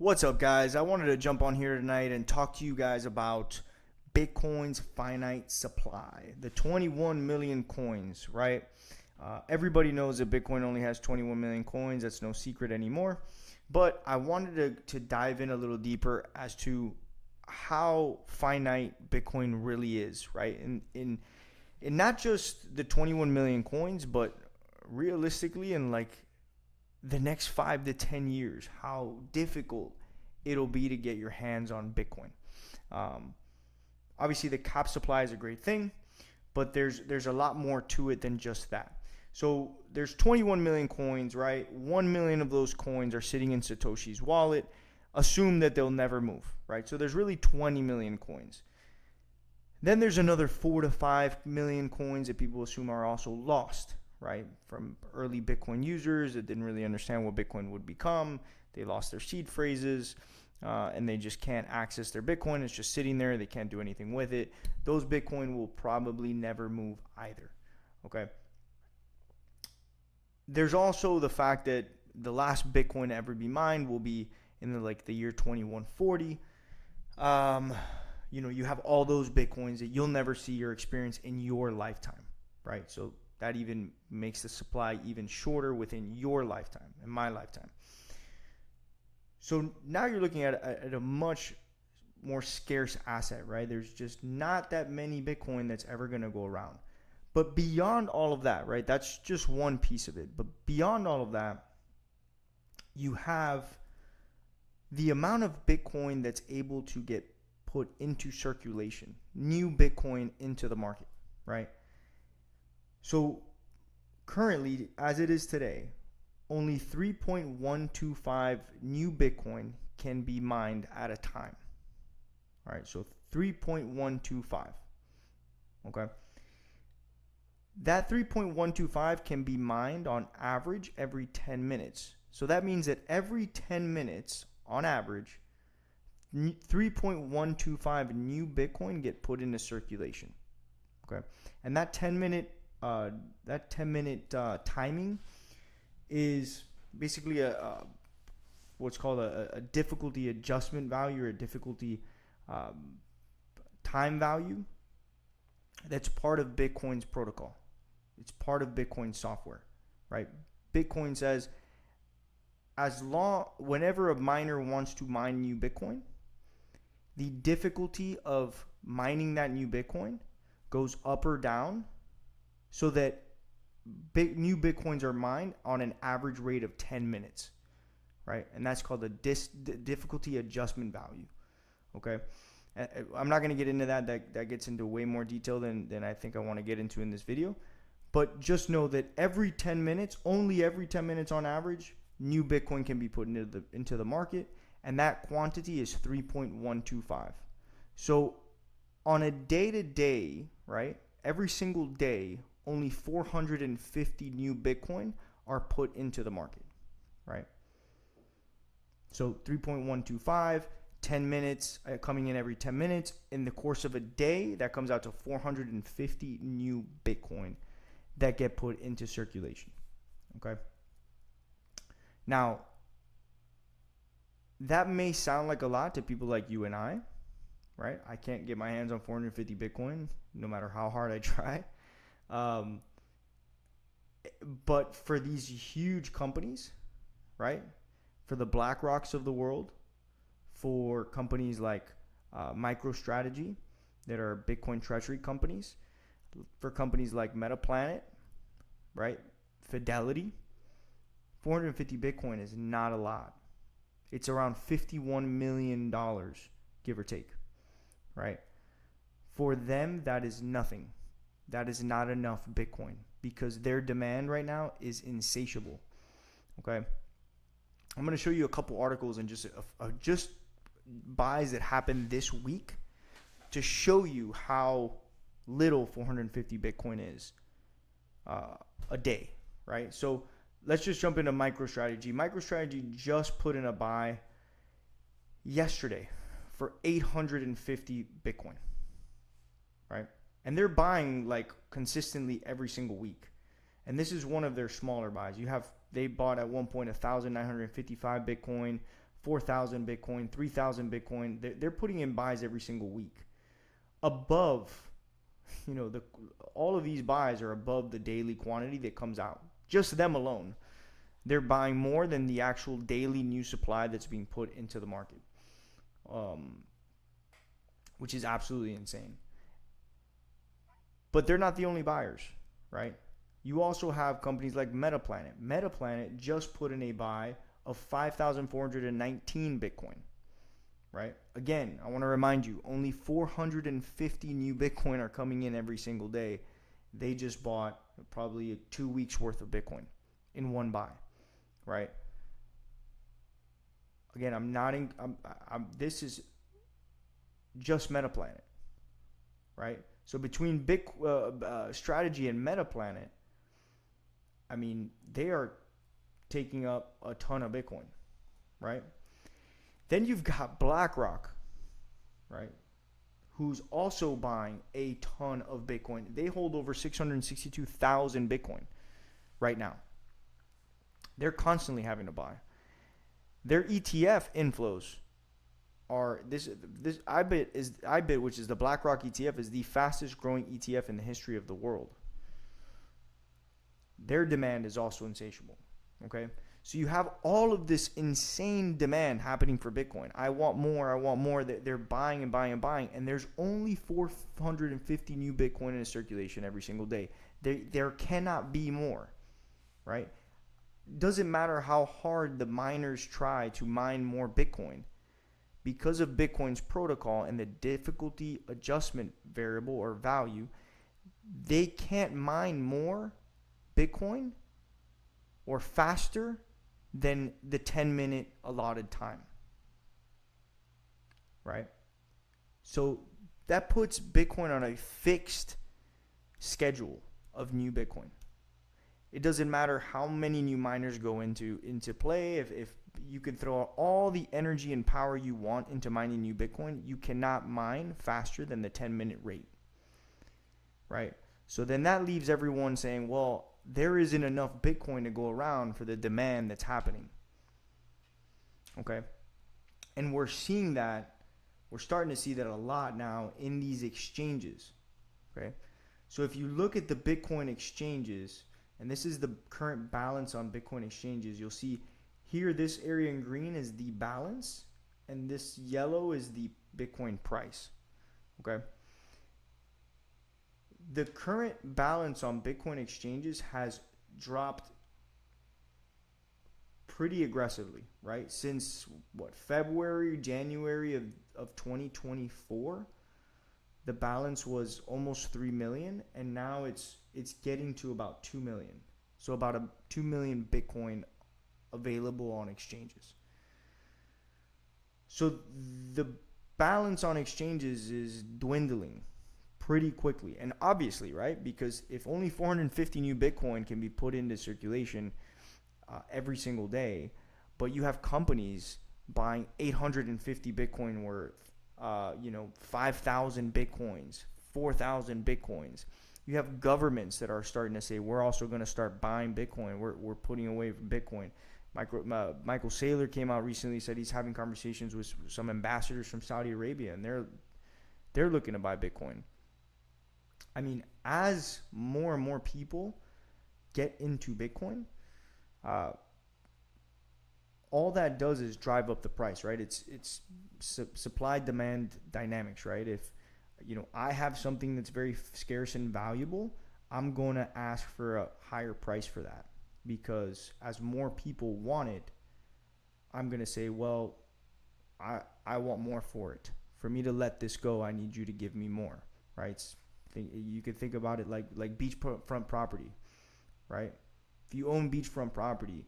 What's up, guys? I wanted to jump on here tonight and talk to you guys about Bitcoin's finite supply, the 21 million coins, right? Everybody knows that Bitcoin only has 21 million coins. That's no secret anymore. But I wanted to dive in a little deeper as to how finite Bitcoin really is, right? In not just the 21 million coins, but realistically in like the next 5 to 10 years, how difficult it'll be to get your hands on Bitcoin. Um, Obviously, the cap supply is a great thing, but there's a lot more to it than just that. So there's 21 million coins, right? 1 million of those coins are sitting in Satoshi's wallet. Assume that they'll never move, right? So there's really 20 million coins. Then there's another 4 to 5 million coins that people assume are also lost, right? From early Bitcoin users that didn't really understand what Bitcoin would become. They lost their seed phrases and they just can't access their Bitcoin. It's just sitting there. They can't do anything with it. Those Bitcoin will probably never move either, okay? There's also the fact that the last Bitcoin to ever be mined will be in the year 2140. You have all those Bitcoins that you'll never see or experience in your lifetime, right? So that even makes the supply even shorter within your lifetime and my lifetime. So now you're looking at a much more scarce asset, right? There's just not that many Bitcoin that's ever going to go around. But beyond all of that, right? That's just one piece of it. But beyond all of that, you have the amount of Bitcoin that's able to get put into circulation, new Bitcoin into the market, right? So currently, as it is today, only 3.125 new Bitcoin can be mined at a time. All right, so 3.125. Okay. That 3.125 can be mined on average every 10 minutes. So that means that every 10 minutes, on average, 3.125 new Bitcoin get put into circulation. Okay, and that 10-minute timing is basically what's called a difficulty adjustment value or a difficulty time value that's part of Bitcoin's protocol. It's part of Bitcoin software, right? Bitcoin says whenever a miner wants to mine new Bitcoin, the difficulty of mining that new Bitcoin goes up or down so that new Bitcoins are mined on an average rate of 10 minutes, right? And that's called the difficulty adjustment value, okay? I'm not going to get into that. That gets into way more detail than I think I want to get into in this video. But just know that every 10 minutes, only every 10 minutes on average, new Bitcoin can be put into the market, and that quantity is 3.125. So on a day-to-day, right, every single day, only 450 new Bitcoin are put into the market, right? So 3.125, 10 minutes, coming in every 10 minutes. In the course of a day, that comes out to 450 new Bitcoin that get put into circulation, okay? Now, that may sound like a lot to people like you and I, right? I can't get my hands on 450 Bitcoin no matter how hard I try. But for these huge companies, right? For the BlackRocks of the world, for companies like MicroStrategy that are Bitcoin treasury companies, for companies like MetaPlanet, right? Fidelity, 450 Bitcoin is not a lot. It's around $51 million, give or take, right? For them, that is nothing. That is not enough Bitcoin because their demand right now is insatiable, okay? I'm going to show you a couple articles and just buys that happened this week to show you how little 450 Bitcoin is a day, right? So let's just jump into MicroStrategy. MicroStrategy just put in a buy yesterday for 850 Bitcoin, right? And they're buying like consistently every single week. And this is one of their smaller buys. They bought at one point 1,955 Bitcoin 4,000 Bitcoin, 3,000 Bitcoin. They're putting in buys every single week above, all of these buys are above the daily quantity that comes out. Just them alone, they're buying more than the actual daily new supply that's being put into the market, which is absolutely insane. But they're not the only buyers, right? You also have companies like Metaplanet. Metaplanet just put in a buy of 5,419 Bitcoin, right? Again, I want to remind you, only 450 new Bitcoin are coming in every single day. They just bought probably 2 weeks worth of Bitcoin in one buy, right? Again, this is just Metaplanet, right? So between Strategy and Metaplanet, I mean, they are taking up a ton of Bitcoin, right? Then you've got BlackRock, right? Who's also buying a ton of Bitcoin. They hold over 662,000 Bitcoin right now. They're constantly having to buy. Their ETF inflows are this IBIT, which is the BlackRock ETF, is the fastest growing ETF in the history of the world. Their demand is also insatiable. Okay, so you have all of this insane demand happening for Bitcoin. I want more. I want more. They're buying and buying and buying, and there's only 450 new Bitcoin in circulation every single day. There cannot be more, right? Doesn't matter how hard the miners try to mine more Bitcoin. Because of Bitcoin's protocol and the difficulty adjustment variable or value, they can't mine more Bitcoin or faster than the 10-minute allotted time, right? So that puts Bitcoin on a fixed schedule of new Bitcoin. It doesn't matter how many new miners go into play. If you can throw all the energy and power you want into mining new Bitcoin, you cannot mine faster than the 10-minute rate, right? So then that leaves everyone saying, well, there isn't enough Bitcoin to go around for the demand that's happening. Okay? And we're seeing that. We're starting to see that a lot now in these exchanges. Okay? So if you look at the Bitcoin exchanges, and this is the current balance on Bitcoin exchanges, you'll see here this area in green is the balance, and this yellow is the Bitcoin price. Okay? The current balance on Bitcoin exchanges has dropped pretty aggressively, right? Since February, January of 2024, the balance was almost 3 million, and now it's getting to about 2 million. So about 2 million Bitcoin available on exchanges. So the balance on exchanges is dwindling pretty quickly. And obviously, right? Because if only 450 new Bitcoin can be put into circulation every single day, but you have companies buying 850 Bitcoin worth, 5,000 Bitcoins, 4,000 Bitcoins. You have governments that are starting to say, we're also going to start buying Bitcoin. We're putting away Bitcoin. Michael Saylor came out recently, said he's having conversations with some ambassadors from Saudi Arabia, and they're looking to buy Bitcoin. I mean, as more and more people get into Bitcoin, all that does is drive up the price, right? It's supply demand dynamics, right? If I have something that's very scarce and valuable, I'm going to ask for a higher price for that, because as more people want it, I'm going to say, well, I want more for it. For me to let this go, I need you to give me more, right? You could think about it like beachfront property, right? If you own beachfront property,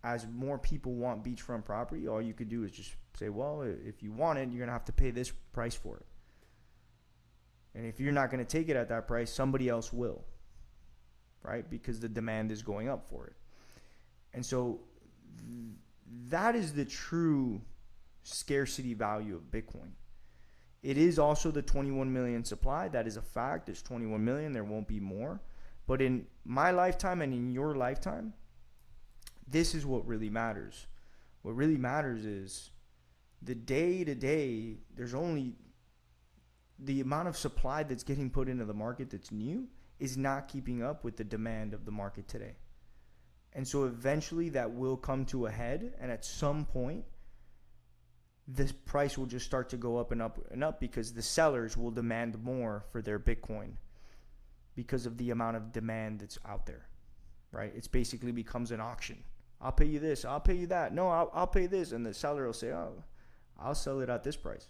as more people want beachfront property, all you could do is just say, well, if you want it, you're going to have to pay this price for it. And if you're not going to take it at that price, somebody else will, right? Because the demand is going up for it. And so that is the true scarcity value of Bitcoin. It is also the 21 million supply. That is a fact. There's 21 million. There won't be more. But in my lifetime and in your lifetime, This is what really matters. What really matters is the day to day, there's only the amount of supply that's getting put into the market that's new is not keeping up with the demand of the market today. And so eventually that will come to a head, and at some point this price will just start to go up and up and up because the sellers will demand more for their Bitcoin because of the amount of demand that's out there, right? It's basically becomes an auction. I'll pay you this, I'll pay you that. No, I'll pay this. And the seller will say, oh, I'll sell it at this price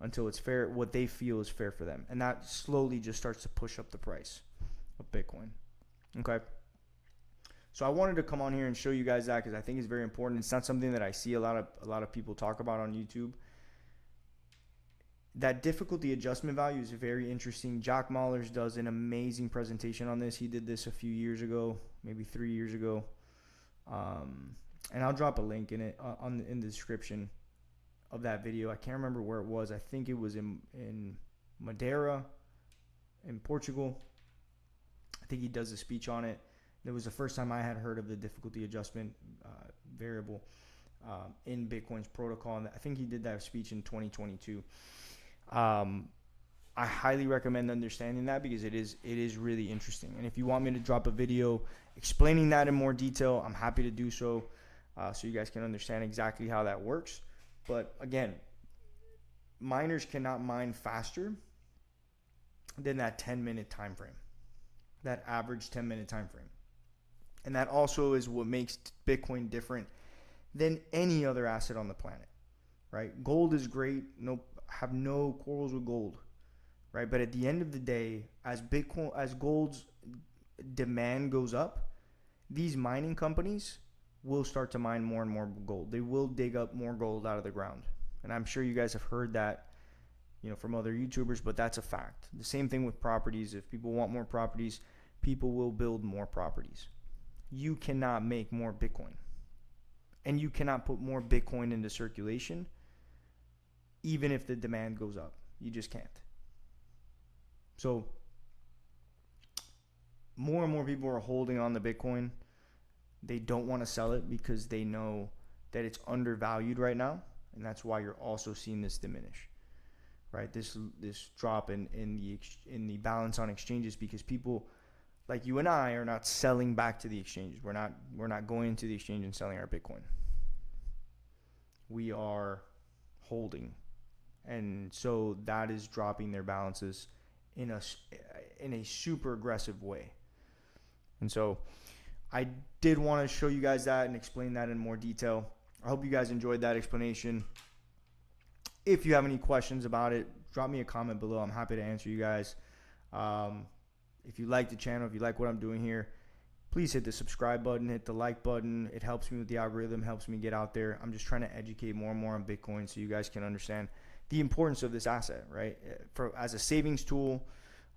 until it's fair, what they feel is fair for them. And that slowly just starts to push up the price of Bitcoin. Okay. So I wanted to come on here and show you guys that because I think it's very important. It's not something that I see a lot of people talk about on YouTube. That difficulty adjustment value is very interesting. Jack Mallers does an amazing presentation on this. He did this a few years ago, maybe 3 years ago. And I'll drop a link in it in the description of that video. I can't remember where it was. I think it was in Madeira, in Portugal. I think he does a speech on it. It was the first time I had heard of the difficulty adjustment variable in Bitcoin's protocol. And I think he did that speech in 2022. I highly recommend understanding that because it is really interesting. And if you want me to drop a video explaining that in more detail, I'm happy to do so, so you guys can understand exactly how that works. But again, miners cannot mine faster than that 10-minute time frame, that average 10-minute time frame. And that also is what makes Bitcoin different than any other asset on the planet, right? Gold is great. Have no quarrels with gold, right? But at the end of the day, as gold's demand goes up, these mining companies will start to mine more and more gold. They will dig up more gold out of the ground. And I'm sure you guys have heard that, from other YouTubers, but that's a fact. The same thing with properties. If people want more properties, people will build more properties. You cannot make more Bitcoin. And you cannot put more Bitcoin into circulation even if the demand goes up. You just can't. So more and more people are holding on to Bitcoin. They don't want to sell it because they know that it's undervalued right now, and that's why you're also seeing this diminish, right? This drop in the balance on exchanges, because people like you and I are not selling back to the exchanges. We're not going to the exchange and selling our Bitcoin. We are holding, and so that is dropping their balances in a super aggressive way. And so I did want to show you guys that and explain that in more detail. I hope you guys enjoyed that explanation. If you have any questions about it, drop me a comment below. I'm happy to answer you guys. If you like the channel, if you like what I'm doing here, please hit the subscribe button, hit the like button. It helps me with the algorithm, helps me get out there. I'm just trying to educate more and more on Bitcoin so you guys can understand the importance of this asset, right? As a savings tool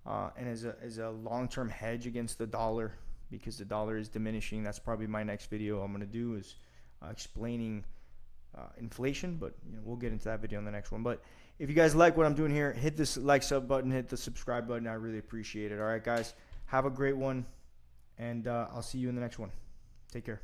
and as a long-term hedge against the dollar, because the dollar is diminishing. That's probably my next video I'm going to do, is explaining inflation, but we'll get into that video in the next one. But if you guys like what I'm doing here, hit this like, sub button, hit the subscribe button. I really appreciate it. All right, guys, have a great one, and I'll see you in the next one. Take care.